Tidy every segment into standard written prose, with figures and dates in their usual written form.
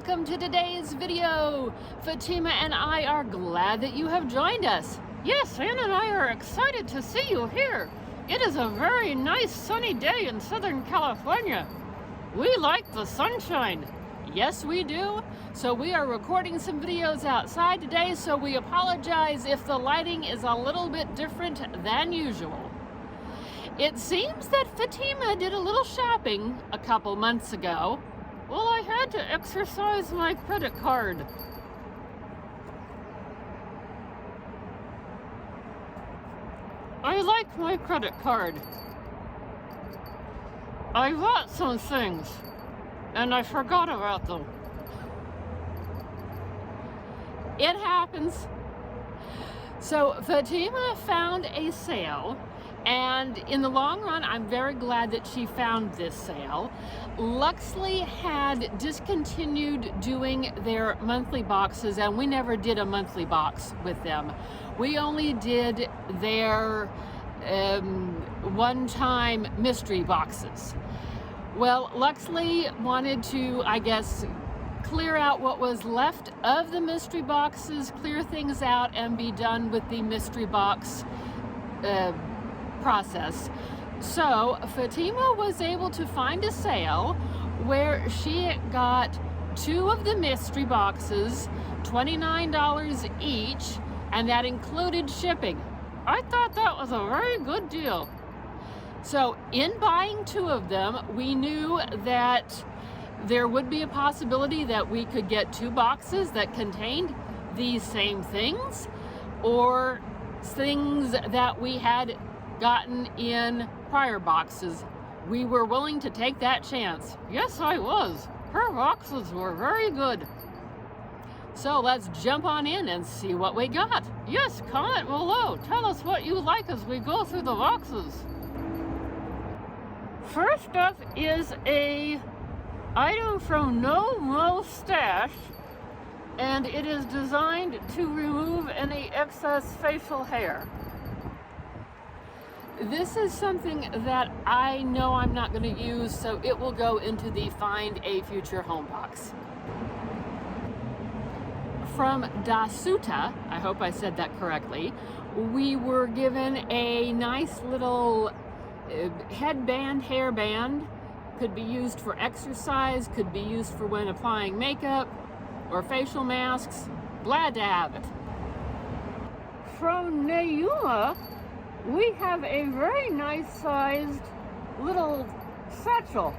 welcome to today's video. Fatima and I are glad that you have joined us. Yes, Ann and I are excited to see you here. It is a very nice sunny day in Southern California. We like the sunshine. Yes, we do. So we are recording some videos outside today, so we apologize if the lighting is a little bit different than usual. It seems that Fatima did a little shopping a couple months ago. Well, I had to exercise my credit card. I like my credit card. I bought some things, and I forgot about them. It happens. So Fatima found a sale, and in the long run, I'm very glad that she found this sale. Luxely had discontinued doing their monthly boxes, and we never did a monthly box with them. We only did their one-time mystery boxes. Well, Luxely wanted to, I guess, clear out what was left of the mystery boxes, clear things out, and be done with the mystery box process. So Fatima was able to find a sale where she got 2 of the mystery boxes, $29 each, and that included shipping. I thought that was a very good deal. So in buying 2 of them, we knew that there would be a possibility that we could get 2 boxes that contained these same things, or things that we had gotten in prior boxes. We were willing to take that chance. Yes, I was. Her boxes were very good. So let's jump on in and see what we got. Yes, comment below. Tell us what you like as we go through the boxes. First up is a item from No Mo Stash, and it is designed to remove any excess facial hair. This is something that I know I'm not going to use, so it will go into the Find a Future Home box. From Dasuta, I hope I said that correctly, we were given a nice little headband, hairband. Could be used for exercise, could be used for when applying makeup or facial masks. Glad to have it. From Nayuma, we have a very nice sized little satchel.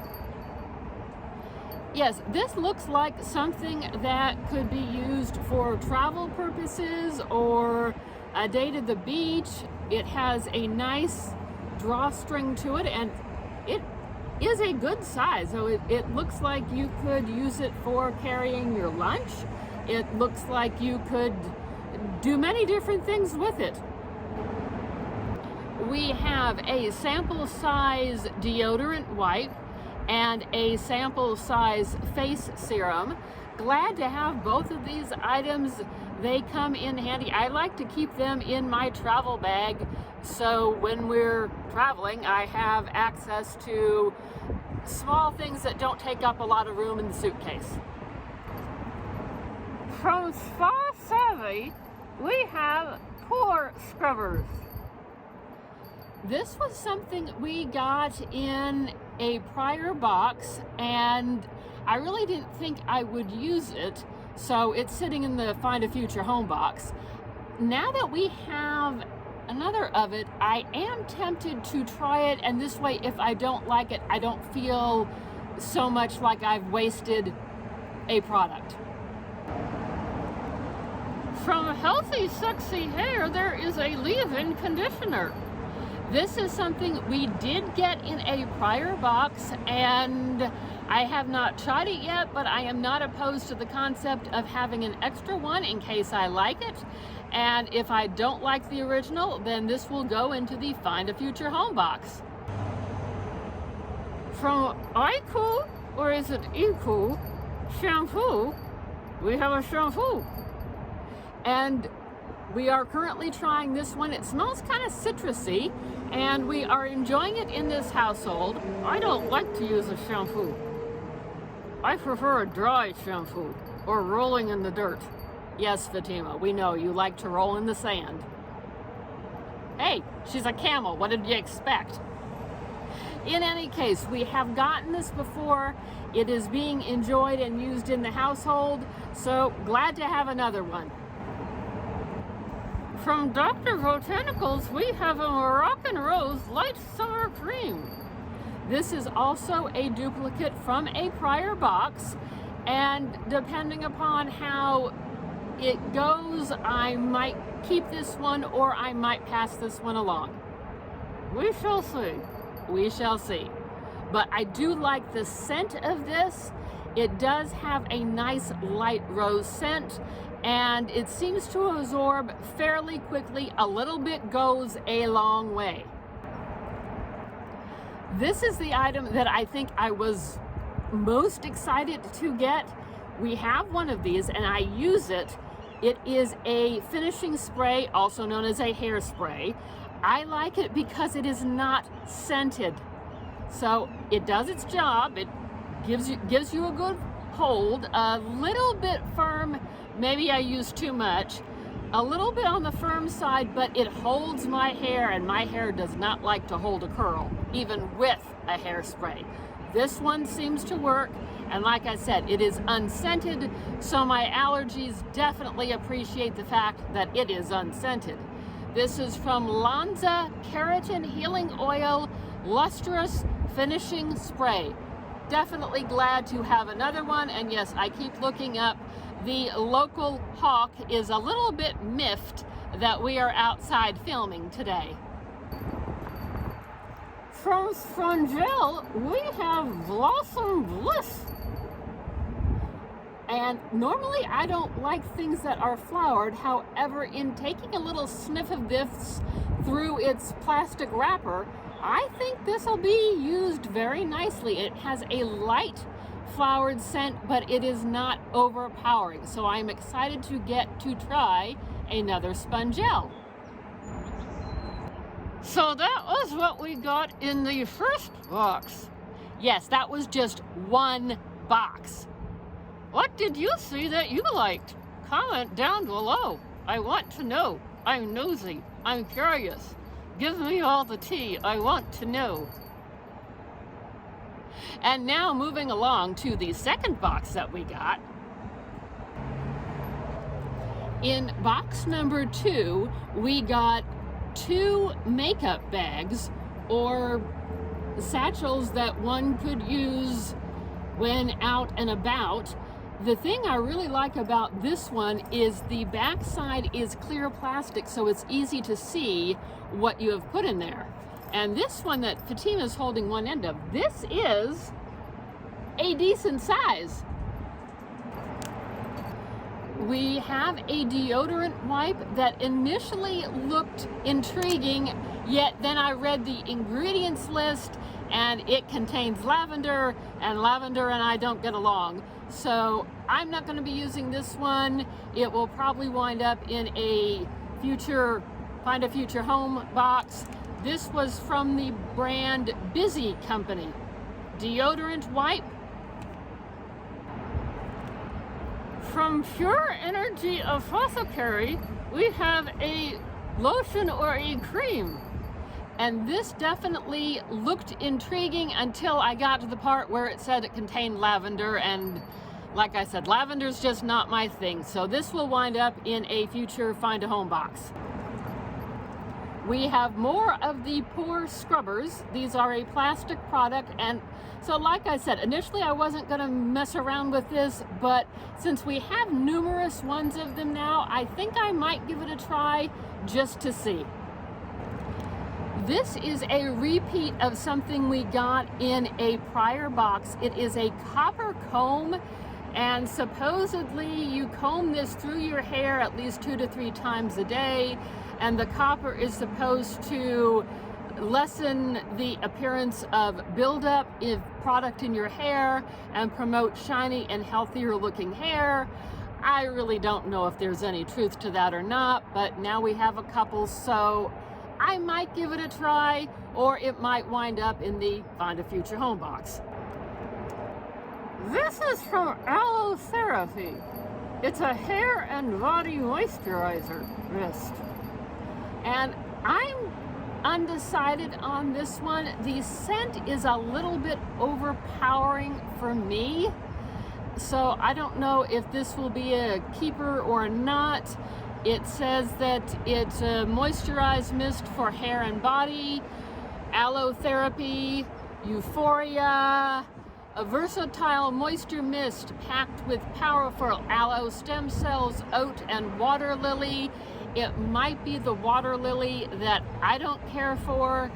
Yes, this looks like something that could be used for travel purposes or a day to the beach. It has a nice drawstring to it, and it is a good size. So it looks like you could use it for carrying your lunch. It looks like you could do many different things with it. We have a sample size deodorant wipe and a sample size face serum. Glad to have both of these items. They come in handy. I like to keep them in my travel bag, so when we're traveling, I have access to small things that don't take up a lot of room in the suitcase. From Spa Savvy, we have pore scrubbers. This was something we got in a prior box, and I really didn't think I would use it, so it's sitting in the Find a Future Home box. Now that we have another of it, I am tempted to try it, and this way, if I don't like it, I don't feel so much like I've wasted a product. From Healthy Sexy Hair, there is a leave-in conditioner. This is something we did get in a prior box, and I have not tried it yet, but I am not opposed to the concept of having an extra one in case I like it. And if I don't like the original, then this will go into the Find a Future Home box. From iCool, or is it eCool, shampoo, we have a shampoo. And we are currently trying this one. It smells kind of citrusy, and we are enjoying it in this household. I don't like to use a shampoo. I prefer a dry shampoo or rolling in the dirt. Yes, Fatima, we know you like to roll in the sand. Hey, she's a camel. What did you expect? In any case, we have gotten this before. It is being enjoyed and used in the household, so glad to have another one. From Dr. Botanicals, we have a Moroccan Rose Light Summer Cream. This is also a duplicate from a prior box, and depending upon how it goes, I might keep this one or I might pass this one along. We shall see. We shall see. But I do like the scent of this. It does have a nice light rose scent, and it seems to absorb fairly quickly. A little bit goes a long way. This is the item that I think I was most excited to get. We have one of these and I use it. It is a finishing spray, also known as a hairspray. I like it because it is not scented. So it does its job. It gives you a good hold, a little bit firm. Maybe I use too much. A little bit on the firm side, but it holds my hair, and my hair does not like to hold a curl, even with a hairspray. This one seems to work, and like I said, it is unscented, so my allergies definitely appreciate the fact that it is unscented. This is from Lanza Keratin Healing Oil Lustrous Finishing Spray. Definitely glad to have another one, and yes, I keep looking up. The local hawk is a little bit miffed that we are outside filming today. From Frangel, we have Blossom Bliss. And normally I don't like things that are flowered. However, in taking a little sniff of this through its plastic wrapper, I think this will be used very nicely. It has a light flowered scent, but it is not overpowering. So I'm excited to get to try another Spongel. So that was what we got in the first box. Yes, that was just one box. What did you see that you liked? Comment down below. I want to know. I'm nosy. I'm curious. Give me all the tea. I want to know. And now moving along to the second box that we got. In box number 2, we got 2 makeup bags or satchels that one could use when out and about. The thing I really like about this one is the back side is clear plastic, so it's easy to see what you have put in there. And this one that Fatima's holding one end of, this is a decent size. We have a deodorant wipe that initially looked intriguing, yet then I read the ingredients list and it contains lavender, and lavender and I don't get along. So I'm not going to be using this one. It will probably wind up in a future, find a future home box. This was from the brand Busy Company. Deodorant wipe. From Pure Energy Apothecary, we have a lotion or a cream. And this definitely looked intriguing until I got to the part where it said it contained lavender, and like I said, lavender's just not my thing. So this will wind up in a future find a home box. We have more of the pore scrubbers. These are a plastic product, and so like I said, initially I wasn't going to mess around with this, but since we have numerous ones of them now, I think I might give it a try just to see. This is a repeat of something we got in a prior box. It is a copper comb, and supposedly you comb this through your hair at least 2 to 3 times a day, and the copper is supposed to lessen the appearance of buildup of product in your hair and promote shiny and healthier looking hair. I really don't know if there's any truth to that or not, but now we have a couple, so I might give it a try, or it might wind up in the Find a Future Home box. This is from Aloe Therapy. It's a hair and body moisturizer mist. And I'm undecided on this one. The scent is a little bit overpowering for me. So I don't know if this will be a keeper or not. It says that it's a moisturized mist for hair and body, aloe therapy, euphoria, a versatile moisture mist packed with powerful aloe stem cells, oat, and water lily. It might be the water lily that I don't care for,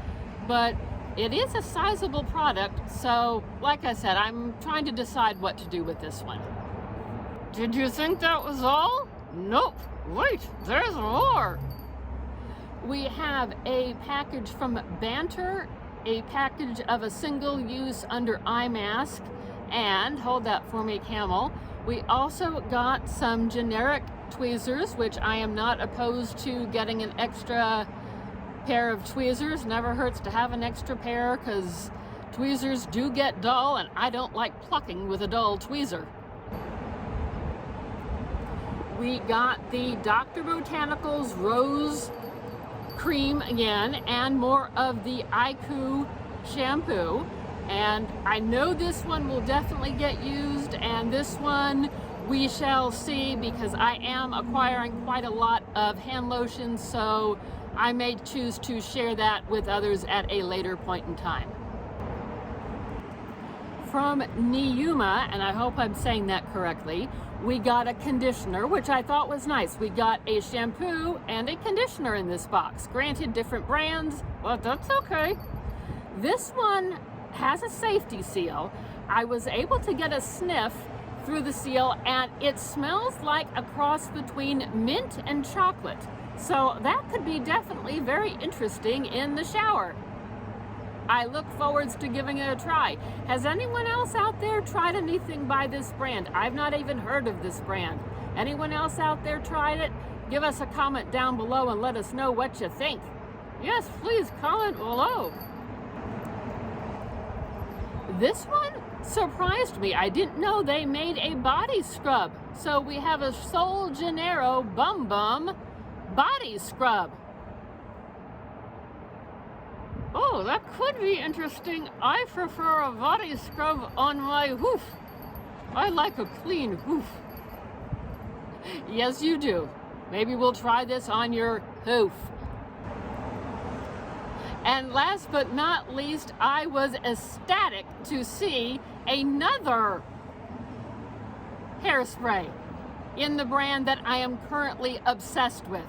but it is a sizable product. So, like I said, I'm trying to decide what to do with this one. Did you think that was all? Nope. Wait, there's more. We have a package from Banter, a package of a single-use under eye mask, and, hold that for me, Camel, we also got some generic tweezers, which I am not opposed to getting an extra pair of tweezers. Never hurts to have an extra pair, because tweezers do get dull, and I don't like plucking with a dull tweezer. We got the Dr. Botanicals Rose Cream again, and more of the Aiku shampoo. And I know this one will definitely get used, and this one we shall see, because I am acquiring quite a lot of hand lotion, so I may choose to share that with others at a later point in time. From Niyuma, and I hope I'm saying that correctly, we got a conditioner, which I thought was nice. We got a shampoo and a conditioner in this box. Granted, different brands, but that's okay. This one has a safety seal. I was able to get a sniff through the seal, and it smells like a cross between mint and chocolate. So that could be definitely very interesting in the shower. I look forward to giving it a try. Has anyone else out there tried anything by this brand? I've not even heard of this brand. Anyone else out there tried it? Give us a comment down below and let us know what you think. Yes, please comment below. This one surprised me. I didn't know they made a body scrub. So we have a Sol Janeiro Bum Bum body scrub. Oh, that could be interesting. I prefer a body scrub on my hoof. I like a clean hoof. Yes, you do. Maybe we'll try this on your hoof. And last but not least, I was ecstatic to see another hairspray in the brand that I am currently obsessed with.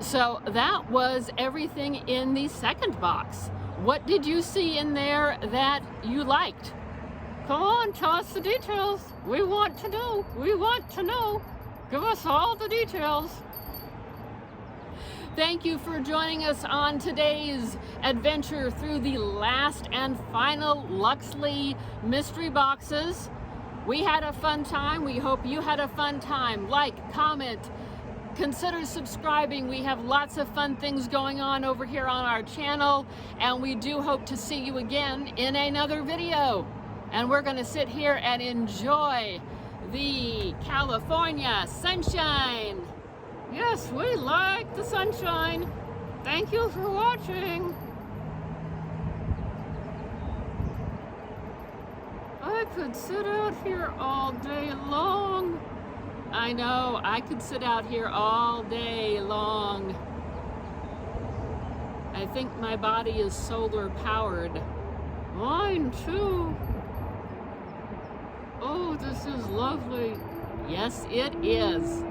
So that was everything in the second box. What did you see in there that you liked? Come on, tell us the details. We want to know. We want to know. Give us all the details. Thank you for joining us on today's adventure through the last and final Luxely mystery boxes. We had a fun time. We hope you had a fun time. Like, comment, consider subscribing. We have lots of fun things going on over here on our channel, and we do hope to see you again in another video. And we're going to sit here and enjoy the California sunshine. Yes, we like the sunshine. Thank you for watching. I could sit out here all day long. I know, I could sit out here all day long. I think my body is solar powered. Mine too. Oh, this is lovely. Yes, it is.